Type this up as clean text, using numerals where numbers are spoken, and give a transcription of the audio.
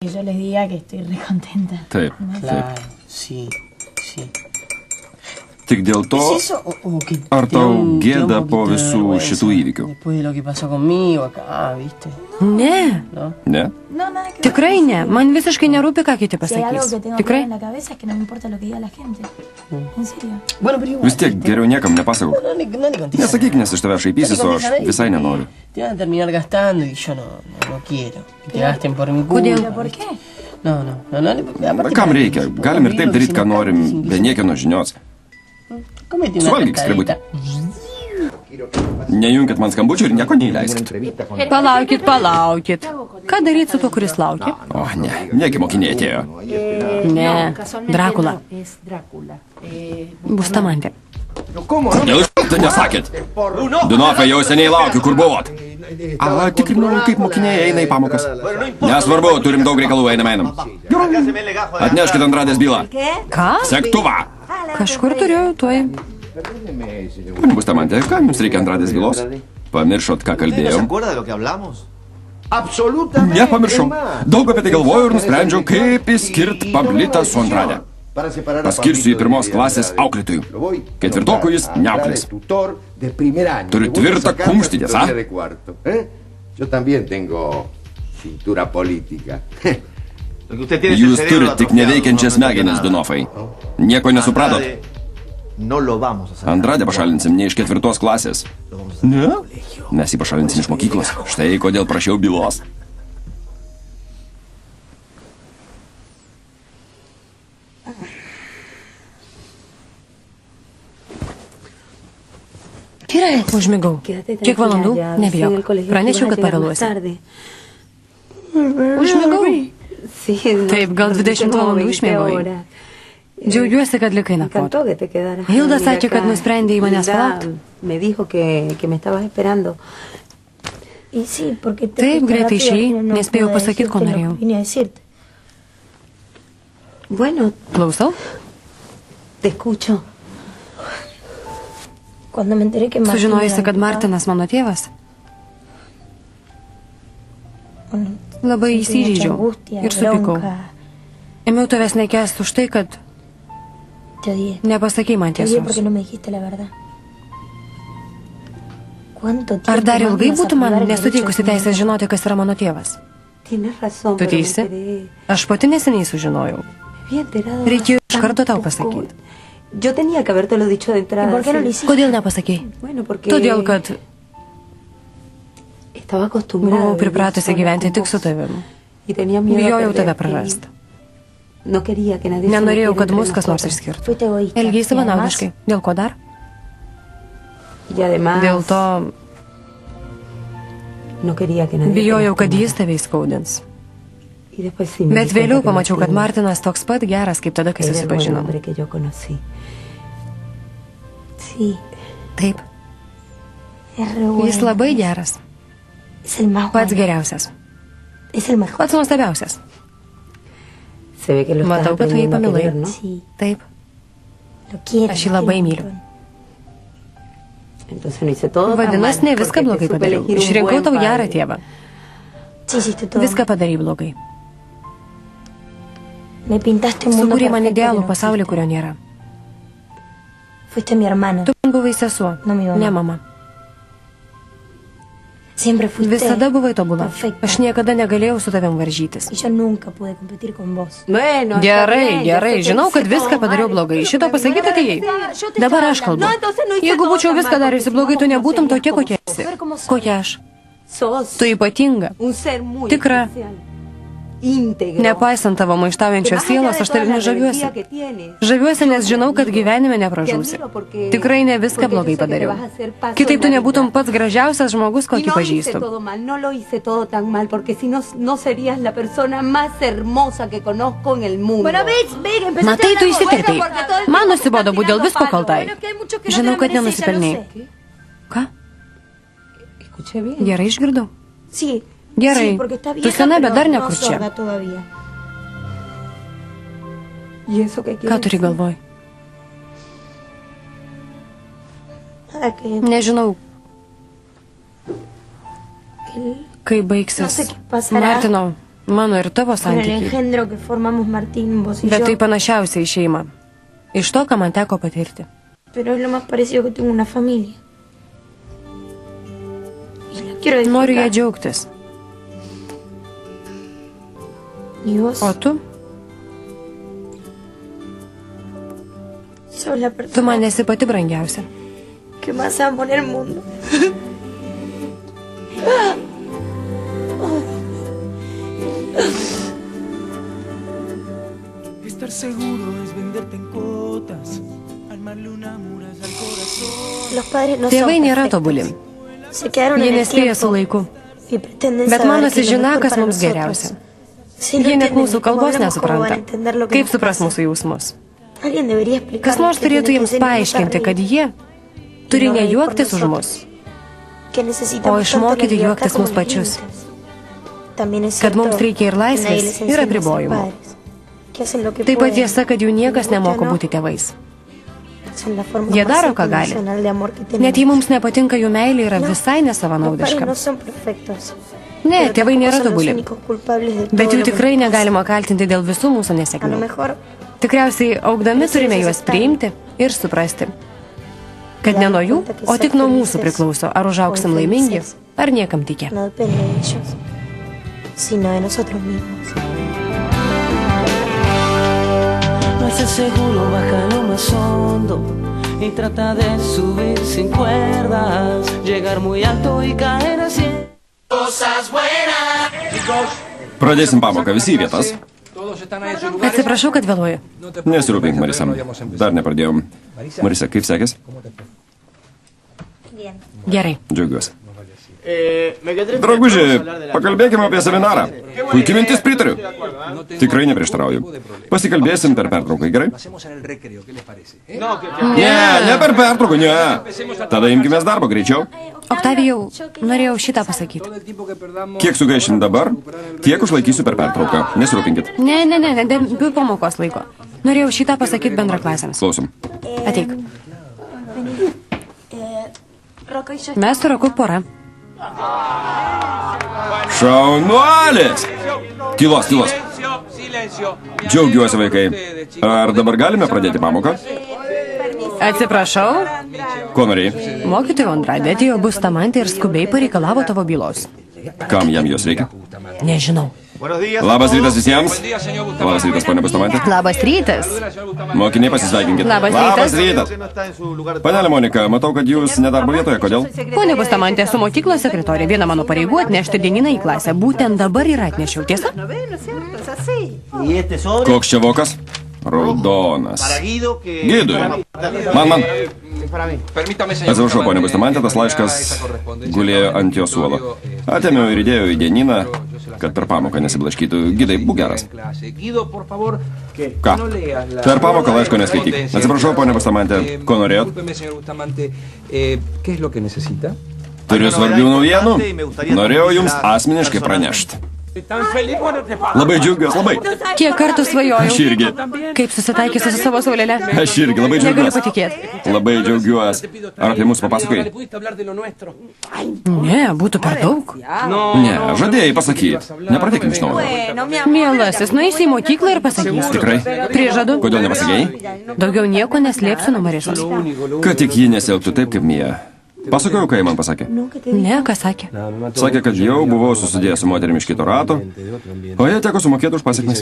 que yo les diga que estoy re contenta. Taip. Claro, sí, sí. Tik dėl to, ar tau gėda po visų šitų įvykių? Después de lo que pasó conmigo acá, ¿viste? Ne. ¿No? Ne? No, nada que Tikrai ne. Man visiškai nerūpi, ką kiti Si hay algo pasakys. que tengo Tikrai? en la cabeza es que no me importa lo que diga la gente. En serio. Bueno, pero igual. Vis tiek geriau niekam nepasakok. No le contés. Nesakyk, nes iš tavęs šaipysis, o aš visai nenoriu. Te van a terminar gastando y yo no quiero. Que te gasten por mi culpa. ¿Pero por qué? No. Aparte, Kam reikia? Galim ir taip daryti, ką norim, be niekieno žinios. Cómete una Suvalgyk skrebutį. Nejunkit man skambučių ir nieko neįleiskit. Palaukit. Ką daryti su tuo, kuris laukia? O, ne, negi mokiniai atėjo. Ne. Drakula. Bustamantė. Kodėl iš karto nesakėt? Dunofai jau seniai laukiu, kur buvot. A, tikrinau, kaip mokiniai eina į pamokas. Nesvarbu, turim daug reikalų, einam. Atneškit Andradės bylą. Ką? Sektuvą. Kažkur turėjau tuoj. Pane Bustamantė, ką jums reikia Andradės bylos? Pamiršot, ką kalbėjom? Nepamiršau. Daug apie tai galvojau ir nusprendžiau, kaip įskirt Pablitą su Andradė. Paskirsiu į pirmos klasės auklėtojų. Ketvirtokų jis neauklės. Turiu tvirtą kumštį, tiesa? Jūs turit tik neveikiančias smegenis, Dunofai. Nieko nesupratot. Andradę pašalinsim ne iš ketvirtos klasės. Ne? Mes jį pašalinsim iš mokyklos. Štai kodėl prašiau bylos. Užmigau. Kiek valandų? Nebijok. Pranešiau, kad pavėluosi. Užmigau. Taip, gal 20 valandų užmigau. Džiaugiuosi, kad likai nakvot. Hilda sakė, kad nusprendė į manęs palaukti. Taip, greitai išėjai, nespėjau pasakyti, ko norėjau. Klausau? Sužinojusi, kad Martinas mano tėvas, labai įsižeidžiau ir supykau. Ėmiau tavęs nekęsti už tai, kad nepasakei man tiesos. Ar dar ilgai būtų man nesuteikusi teisės žinoti, kas yra mano tėvas? Tu teisi? Aš pati neseniai sužinojau. Reikėjo iš karto tau pasakyti. Kodėl nepasakei? Todėl, kad buvau pripratusi gyventi tik su tavim. Bijojau tave prarasti. Nenorėjau, kad mus kas nors išskirtų. Elgiai savanaudiškai. Dėl ko dar? Dėl to bijojau, kad jis tave įskaudins. Bet vėliau pamačiau, kad Martinas toks pat geras, kaip tada, kai susipažinom. Taip. Jis labai geras. Pats geriausias. Pats nuostabiausias. Matau, kad tu jį pamilai. Taip. Aš jį labai myliu. Vadinasi, ne viską blogai padariau. Išrinkau tau gerą tėvą. Viską padarai blogai. Sukūrė man idealų pasaulį, kurio nėra. Tu man buvai sesuo, ne mama. Visada buvai tobula. Aš niekada negalėjau su tavim varžytis. Gerai, žinau, kad viską padariau blogai. Šito pasakyti atėjai. Dabar aš kalbu. Jeigu būčiau viską dariusi blogai, tu nebūtum tokia, kokia esi. Kokia aš. Tu ypatinga. Tikra. Nepaisant tavo maištaujančios sielos, aš tavimi žaviuosi. Žaviuosi, nes žinau, kad gyvenime nepražūsi. Tikrai ne viską blogai padariau. Kitaip tu nebūtum pats gražiausias žmogus, kokį pažįstu. Matai, tu įsiterpiai. Man nusibodo būti dėl visko kaltai. Žinau, kad nenusipelniai. Ką? Gerai išgirdau. Gerai, tu sena, bet dar nekur čia. Ką turi galvoj? Nežinau, kai baigsis Martino Mano ir tavo Con el santykiai. engendro que formamos Martín, vos y Bet yo. tai panašiausiai į šeimą. Iš to, ką man teko patirti. Pero es lo más parecido que tengo una familia. Y la quiero Noriu ją disfrutar. džiaugtis. Y vos O tu? sos la Tu persona man esi pati brangiausia. que más amo en el mundo. Estar seguro es venderte en cotas, armarle una muralla al corazón. Los padres no Tėvai son nėra perfectos. tobuli. Se quedaron Jie en el nespėja su tiempo laiku. y pretenden Bet saber man qué es lo nusižina, mejor kas para mums nosotros. geriausia. Si no Jie net entienden mūsų cómo kalbos hablamos, ¿cómo van a nesupranta. entender lo que Kaip nos supras pasa? mūsų jausmus? Alguien debería explicarles Kas nors que turėtų tienen jiems que enseñarnos a paaiškinti, kad reír, jie turi no ne reír por juoktis už mus, nosotros, que necesitamos o išmokyti tanto la libertad juoktis como mus los pačius. límites. También es Kad cierto mums reikia ir que nadie laisvės, les ir enseña a ser apribojimų. padres, que hacen lo que Taip pat pueden, tiesa, kad jų niekas y les guste nemoko o no, būti tėvais. son la forma Jie más daro, ką gali. incondicional de amor que Net jei tenemos. mums nepatinka, jų meilė yra No, visai Los padres nesavanaudiška. no son perfectos. Ne, pero tėvai tampoco nėra son los tobuli. únicos culpables de Bet todo jų lo que tikrai nos pasa. negalima kaltinti dėl visų mūsų A lo nesėkmių. mejor Tikriausiai, augdami turime juos priimti ir suprasti, kad ne nuo jų, o tik nuo mūsų priklauso, ar užauksim laimingi, ar niekam tikė. no depende de ellos, sino de nosotros mismos. No es el seguro, baja lo más hondo y trata de subir sin cuerdas, llegar muy alto y caer así. Pradėsim pamoką visi į vietas. Atsiprašau, kad vėluoju. Nesirūpink, Marisa. Dar nepradėjom. Marisa, kaip sekės? Gerai. Džiaugiuosi. Drauguži, pakalbėkime apie seminarą. Puikiai mintis, pritariu. Tikrai neprieštarauju. Pasikalbėsim per pertrauką, gerai? Ne per pertrauką, ne. Tada imkime darbo greičiau. Oktavijau, norėjau šitą pasakyti. Kiek sugaišim dabar, tiek užlaikysiu per pertrauką. Nesirūpinkit. Ne, be pamokos laiko. Norėjau šitą pasakyti bendraklasėms. Klausom. Ateik. Rocco y yo Mes su Roku pora. Šaunuolis! Tylos. Džiaugiuosi, vaikai. Ar dabar galime pradėti pamoką? Atsiprašau. Ko norėjai? Mokytojo Andradė atėjo Bustamantė ir skubiai pareikalavo tavo bylos. Kam jam jos reikia? Nežinau. Labas rytas visiems. Labas rytas, ponia Bustamantė. Labas rytas. Mokiniai, pasisveikinkit. Labas rytas. Panelė Monika, matau, kad jūs nedarbo vietoje. Kodėl? Pone Bustamantė, su mokyklos sekretorė. Viena mano pareigų atnešti Deniną į klasę. Būtent dabar ir atnešiau, tiesa? Koks čia vokas? Raudonas. Gydui. Man. Atsiprašau, ponia Bustamantė, tas laiškas gulėjo ant jo suolo. Atėmiau ir įdėjau į Deniną, kad per pamoką nesiblaškytų. Gidai, būk geras. Ką? Per pamoką laiško neskaityk. Atsiprašau, ponia Bustamantė, ko norėjot? Turiu svarbių naujienų. Norėjau jums asmeniškai pranešti. Labai džiaugiuosi, labai. Kiek kartų svajojau. Aš irgi. Kaip susitaikysiu su savo saulėle? Aš irgi labai Negaliu džiaugiuosi. patikėti. Labai džiaugiuosi. Ar apie mūsų papasakai? Ne, būtų per daug. Ne, žadėjai pasakyti. Nepradėkim iš naujo. Mielasis, nueisi į mokyklą ir pasakysiu. Tikrai? Prižadu. Kodėl nepasakėjai? Daugiau nieko neslėpsiu nuo Marisos. Kad tik ji nesielgtų taip, kaip Mija. Pasakojau, ką ji man pasakė. Ne, ką sakė? Sakė, kad jau buvau susidėjęs su moterimi iš kito rato, o jie teko sumokėti už pasiekmes.